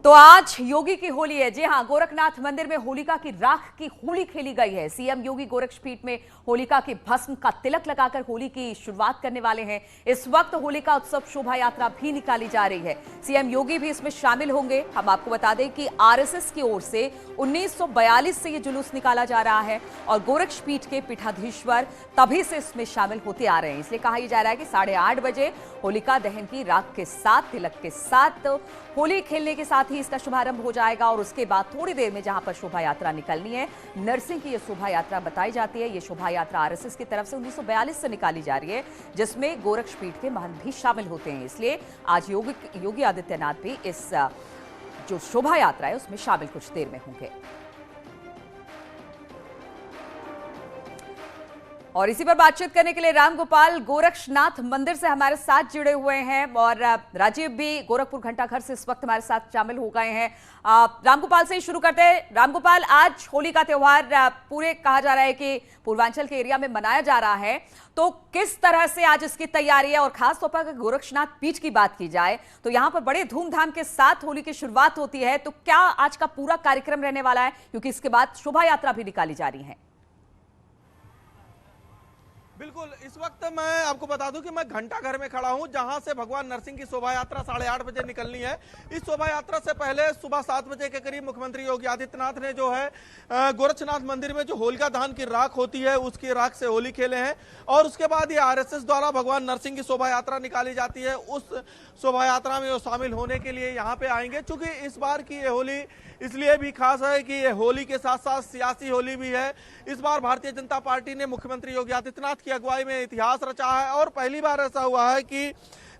तो आज योगी की होली है। जी हां, गोरखनाथ मंदिर में होलिका की राख की होली खेली गई है। सीएम योगी गोरक्षपीठ में होलिका की भस्म का तिलक लगाकर होली की शुरुआत करने वाले हैं। इस वक्त होलिका उत्सव शोभा यात्रा भी निकाली जा रही है। सीएम योगी भी इसमें शामिल होंगे। हम आपको बता दें कि आरएसएस की ओर से 1942 से ये जुलूस निकाला जा रहा है और गोरक्षपीठ के पीठाधीश्वर तभी से इसमें शामिल होते आ रहे हैं। इसलिए कहा जा रहा है कि 8:30 बजे होलिका दहन की राख के साथ, तिलक के साथ, होली खेलने के साथ ही इसका शुभारंभ हो जाएगा और उसके बाद थोड़ी देर में जहां पर शोभा यात्रा निकलनी है, नरसिंह की यह शोभा यात्रा बताई जाती है। यह शोभा यात्रा आरएसएस की तरफ से 1942 से निकाली जा रही है, जिसमें गोरक्षपीठ के महंत भी शामिल होते हैं। इसलिए आज योगी आदित्यनाथ भी इस जो शोभा यात्रा है उसमें शामिल कुछ देर में होंगे। और इसी पर बातचीत करने के लिए रामगोपाल गोरक्षनाथ मंदिर से हमारे साथ जुड़े हुए हैं और राजीव भी गोरखपुर घंटाघर से इस वक्त हमारे साथ शामिल हो गए हैं। रामगोपाल से ही शुरू करते हैं। रामगोपाल, आज होली का त्योहार पूरे कहा जा रहा है कि पूर्वांचल के एरिया में मनाया जा रहा है, तो किस तरह से आज इसकी तैयारी है? और खासतौर पर अगर गोरक्षनाथ पीठ की बात की जाए तो यहां पर बड़े धूमधाम के साथ होली की शुरुआत होती है, तो क्या आज का पूरा कार्यक्रम रहने वाला है, क्योंकि इसके बाद शोभा यात्रा भी निकाली जा रही है? बिल्कुल, इस वक्त मैं आपको बता दूं कि मैं घंटाघर में खड़ा हूं, जहां से भगवान नरसिंह की शोभा यात्रा 8:30 बजे निकलनी है। इस शोभा यात्रा से पहले सुबह 7 बजे के करीब मुख्यमंत्री योगी आदित्यनाथ ने जो है गोरक्षनाथ मंदिर में जो होलिका दहन की राख होती है उसकी राख से होली खेले हैं और उसके बाद ये आरएसएस द्वारा भगवान नरसिंह की शोभा यात्रा निकाली जाती है। उस शोभा यात्रा में वो शामिल होने के लिए यहाँ पे आएंगे। चूंकि इस बार की ये होली इसलिए भी खास है कि ये होली के साथ साथ सियासी होली भी है। इस बार भारतीय जनता पार्टी ने मुख्यमंत्री योगी आदित्यनाथ की अगुवाई में इतिहास रचा है और पहली बार ऐसा हुआ है कि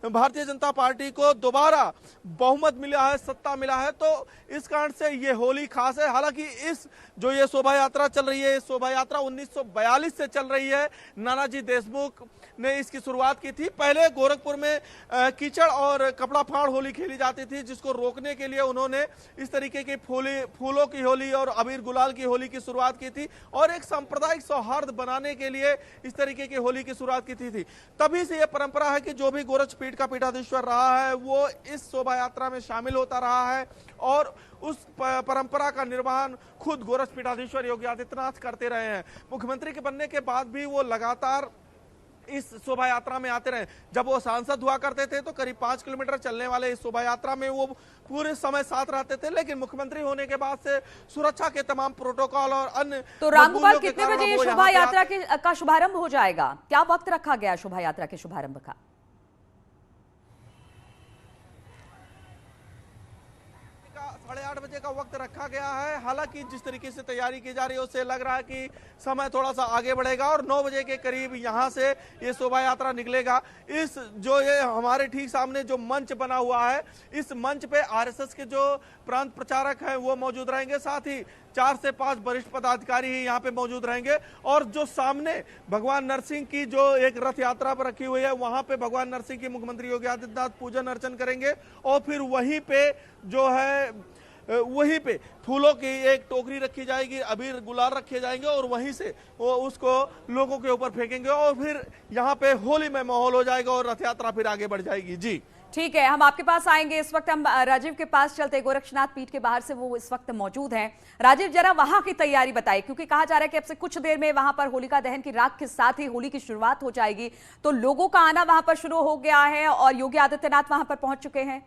भारतीय जनता पार्टी को दोबारा बहुमत मिला है, सत्ता मिला है, तो इस कारण से ये होली खास है। हालांकि इस जो ये शोभा यात्रा चल रही है, शोभा यात्रा 1942 से चल रही है। नानाजी देशमुख ने इसकी शुरुआत की थी। पहले गोरखपुर में कीचड़ और कपड़ा फाड़ होली खेली जाती थी, जिसको रोकने के लिए उन्होंने इस तरीके की फूलों की होली और अबीर गुलाल की होली की शुरुआत की थी और एक सांप्रदायिक सौहार्द बनाने के लिए इस तरीके की होली की शुरुआत की थी। तभी से यह परंपरा है कि जो भी गोरक्षपीठ का पीठाधीश्वर रहा है वो इस शोभा यात्रा में शामिल होता रहा है और उस परंपरा का निर्वहन खुद गोरक्ष पीठाधीश्वर योगी आदित्यनाथ करते रहे हैं। मुख्यमंत्री के बनने के बाद भी वो लगातार इस शोभा यात्रा में आते रहे। जब वो सांसद हुआ करते थे तो करीब 5 किलोमीटर चलने वाले इस शोभा यात्रा में वो पूरे समय साथ रहते थे, लेकिन मुख्यमंत्री होने के बाद से सुरक्षा के तमाम प्रोटोकॉल और अन्य। तो रामगोपाल, कितने बजे ये शोभा यात्रा का शुभारंभ हो जाएगा? क्या वक्त रखा गया शोभा यात्रा के शुभारंभ का? 8:30 बजे का वक्त रखा गया है। हालांकि जिस तरीके से तैयारी की जा रही है उससे लग रहा है कि समय थोड़ा सा आगे बढ़ेगा और 9 बजे के करीब यहां से ये शोभा यात्रा निकलेगा। इस जो ये हमारे ठीक सामने जो मंच बना हुआ है, इस मंच पे आरएसएस के जो प्रांत प्रचारक हैं वो मौजूद रहेंगे, साथ ही 4 से 5 वरिष्ठ पदाधिकारी ही यहाँ पे मौजूद रहेंगे और जो सामने भगवान नरसिंह की जो एक रथ यात्रा पर रखी हुई है, वहां पे भगवान नरसिंह की मुख्यमंत्री योगी आदित्यनाथ पूजन अर्चन करेंगे और फिर वहीं पे जो है वहीं पे फूलों की एक टोकरी रखी जाएगी, अबीर गुलाल रखे जाएंगे और वहीं से वो उसको लोगों के ऊपर फेंकेंगे और फिर यहाँ पे होली में माहौल हो जाएगा और रथ यात्रा फिर आगे बढ़ जाएगी। जी ठीक है, हम आपके पास आएंगे। इस वक्त हम राजीव के पास चलते हैं। गोरक्षनाथ पीठ के बाहर से वो इस वक्त मौजूद हैं। राजीव, जरा वहां की तैयारी बताइए, क्योंकि कहा जा रहा है कि अब से कुछ देर में वहां पर होलिका दहन की राख के साथ ही होली की शुरुआत हो जाएगी, तो लोगों का आना वहां पर शुरू हो गया है और योगी आदित्यनाथ वहां पर पहुंच चुके हैं।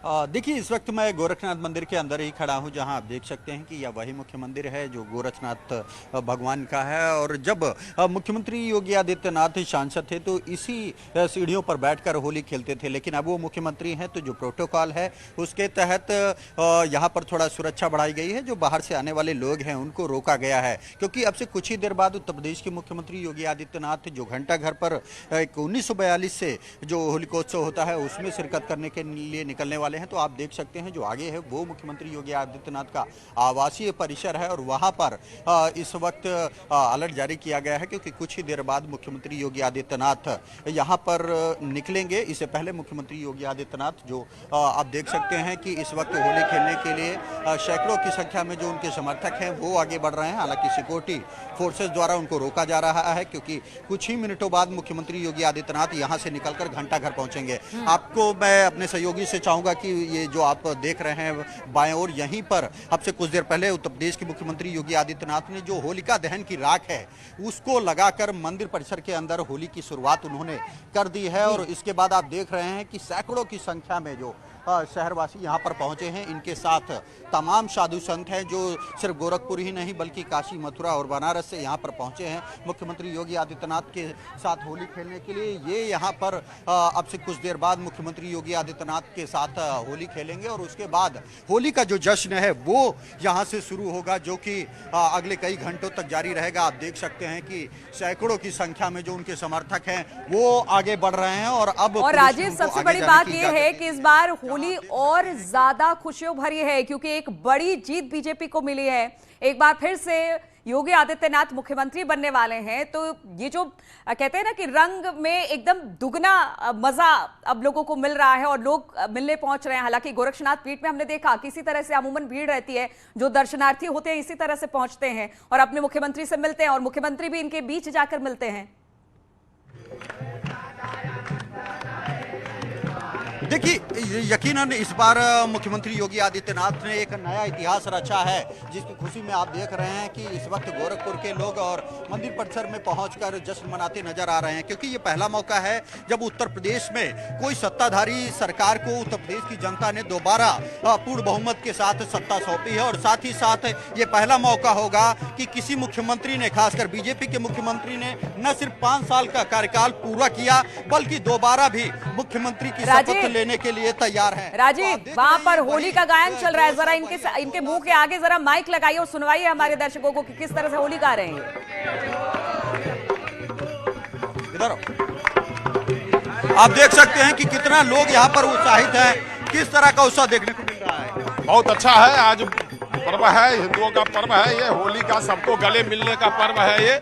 देखिए, इस वक्त मैं गोरखनाथ मंदिर के अंदर ही खड़ा हूं, जहां आप देख सकते हैं कि यह वही मुख्य मंदिर है जो गोरखनाथ भगवान का है। और जब मुख्यमंत्री योगी आदित्यनाथ सांसद थे तो इसी सीढ़ियों पर बैठकर होली खेलते थे, लेकिन अब वो मुख्यमंत्री हैं तो जो प्रोटोकॉल है उसके तहत यहां पर थोड़ा सुरक्षा बढ़ाई गई है। जो बाहर से आने वाले लोग हैं उनको रोका गया है, क्योंकि अब से कुछ ही देर बाद उत्तर प्रदेश के मुख्यमंत्री योगी आदित्यनाथ जो घंटाघर पर 1942 से जो होलिकोत्सव होता है उसमें शिरकत करने के लिए निकलने वाले वाले हैं। तो आप देख सकते हैं जो आगे है वो मुख्यमंत्री योगी आदित्यनाथ का आवासीय परिसर है और वहां पर इस वक्त अलर्ट जारी किया गया है, क्योंकि कुछ ही देर बाद मुख्यमंत्री योगी आदित्यनाथ यहां पर निकलेंगे। इससे पहले मुख्यमंत्री योगी आदित्यनाथ जो आप देख सकते हैं कि इस वक्त होली खेलने के लिए सैकड़ों की संख्या में जो उनके समर्थक हैं वो आगे बढ़ रहे हैं। हालांकि सिक्योरिटी फोर्सेस द्वारा उनको रोका जा रहा है, क्योंकि कुछ ही मिनटों बाद मुख्यमंत्री योगी आदित्यनाथ यहां से निकलकर घंटाघर पहुंचेंगे। आपको मैं अपने सहयोगी से चाहूंगा कि ये जो आप देख रहे हैं बाएं ओर, यहीं पर अब से कुछ देर पहले उत्तर प्रदेश के मुख्यमंत्री योगी आदित्यनाथ ने जो होलिका दहन की राख है उसको लगाकर मंदिर परिसर के अंदर होली की शुरुआत उन्होंने कर दी है। और इसके बाद आप देख रहे हैं कि सैकड़ों की संख्या में जो शहरवासी यहाँ पर पहुंचे हैं, इनके साथ तमाम साधु संत हैं जो सिर्फ गोरखपुर ही नहीं बल्कि काशी, मथुरा और बनारस से यहाँ पर पहुंचे हैं मुख्यमंत्री योगी आदित्यनाथ के साथ होली खेलने के लिए। ये यहाँ पर अब से कुछ देर बाद मुख्यमंत्री योगी आदित्यनाथ के साथ होली खेलेंगे और उसके बाद होली का जो जश्न है वो यहाँ से शुरू होगा, जो कि अगले कई घंटों तक जारी रहेगा। आप देख सकते हैं कि सैकड़ों की संख्या में जो उनके समर्थक हैं वो आगे बढ़ रहे हैं। और राजेश, सबसे बड़ी बात यह है कि इस बार होली और ज्यादा खुशियों भरी है, क्योंकि एक बड़ी जीत बीजेपी को मिली है। एक बार फिर से योगी आदित्यनाथ मुख्यमंत्री बनने वाले हैं, तो ये जो कहते हैं ना कि रंग में एकदम दुगना मजा अब लोगों को मिल रहा है और लोग मिलने पहुंच रहे हैं। हालांकि गोरक्षनाथ पीठ में हमने देखा किसी तरह से अमूमन भीड़ रहती है, जो दर्शनार्थी होते हैं इसी तरह से पहुंचते हैं और अपने मुख्यमंत्री से मिलते हैं और मुख्यमंत्री भी इनके बीच जाकर मिलते हैं। देखिए, यकीनन इस बार मुख्यमंत्री योगी आदित्यनाथ ने एक नया इतिहास रचा है, जिसकी खुशी में आप देख रहे हैं कि इस वक्त गोरखपुर के लोग और मंदिर परिसर में पहुंचकर जश्न मनाते नजर आ रहे हैं, क्योंकि ये पहला मौका है जब उत्तर प्रदेश में कोई सत्ताधारी सरकार को उत्तर प्रदेश की जनता ने दोबारा पूर्ण बहुमत के साथ सत्ता सौंपी है। और साथ ही साथ ये पहला मौका होगा कि किसी मुख्यमंत्री ने, खासकर बीजेपी के मुख्यमंत्री ने, न सिर्फ 5 साल का कार्यकाल पूरा किया बल्कि दोबारा भी मुख्यमंत्री की शपथ लेने के लिए तैयार हैं। राजीव, वहां पर होली का गायन चल रहा है, जरा इनके मुंह के आगे जरा माइक लगाइए और सुनवाइए हमारे दर्शकों को कि किस तरह से होली गा रहे हैं। इधर आप देख सकते हैं कि कितना लोग यहाँ पर उत्साहित हैं, किस तरह का उत्साह देखने को मिल रहा है। बहुत अच्छा है, आज पर्व है, हिंदुओं का पर्व है ये, होली का सबको गले मिलने का पर्व है ये।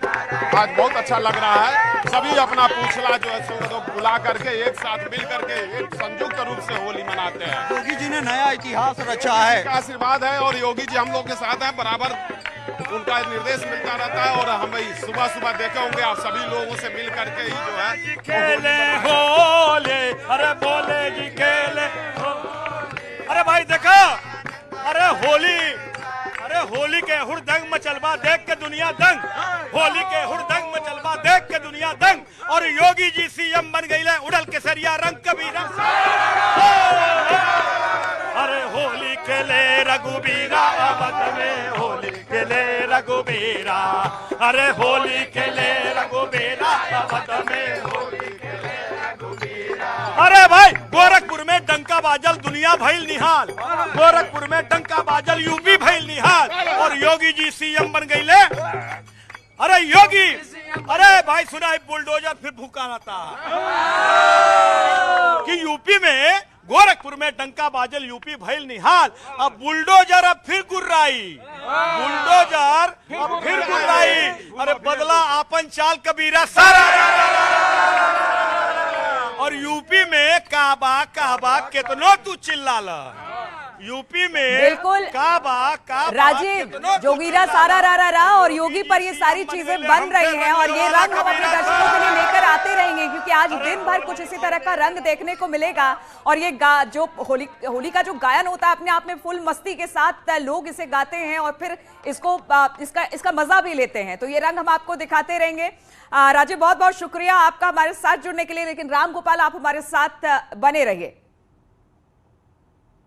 आज बहुत अच्छा लग रहा है, सभी अपना पूछला जो है सो बुला करके एक साथ मिल करके एक संयुक्त रूप से होली मनाते हैं। योगी जी ने नया इतिहास रचा है, आशीर्वाद है और योगी जी हम लोग के साथ हैं, बराबर उनका निर्देश मिलता रहता है। और हम सुबह सुबह देखे होंगे आप सभी लोगों से मिल करके ही जो है खेले होले, अरे बोले जी खेले, अरे भाई देखा, अरे होली के हुड़दंग मचलबा देख के दुनिया दंग, होली के हुड़दंग मचलबा देख के दुनिया दंग। और योगी जी सीएम बन गई ले, उड़ल के सरिया रंग कबीरा, अरे होली खेले रघुबीरा अवध में, होली खेले रघुबीरा, अरे होली खेले रघुबीरा अवध में, होली खेले रघुबीरा। अरे भाई, गोरखपुर में डंका बाजल दुनिया भइल निहाल, गोरखपुर में डंका बाजल यूपी भइल निहाल और योगी जी सीएम बन गई ले। अरे योगी, अरे भाई सुना है बुलडोजर फिर भूकाना था कि यूपी में, गोरखपुर में डंका बाजल यूपी भइल निहाल, अब बुलडोजर अब फिर गुर्राई, बुलडोजर अब फिर गुर्राई। अरे बदला आपन चाल कबीरा सारा, और यूपी में काबा कितनो तू चिल्लाला, यूपी में बिल्कुल काबा राजीव, जोगीरा सारा रा और योगी पर ये सारी चीजें बन रही हैं और ये रंग हम अपने दर्शकों के लिए लेकर आते रहेंगे, क्योंकि आज दिन भर कुछ इसी तरह का रंग देखने को मिलेगा। और ये जो होली का जो गायन होता है अपने आप में फुल मस्ती के साथ लोग इसे गाते हैं और फिर इसका मजा भी लेते हैं, तो ये रंग हम आपको दिखाते रहेंगे। राजीव, बहुत बहुत शुक्रिया आपका हमारे साथ जुड़ने के लिए, लेकिन राम गोपाल आप हमारे साथ बने रहिए।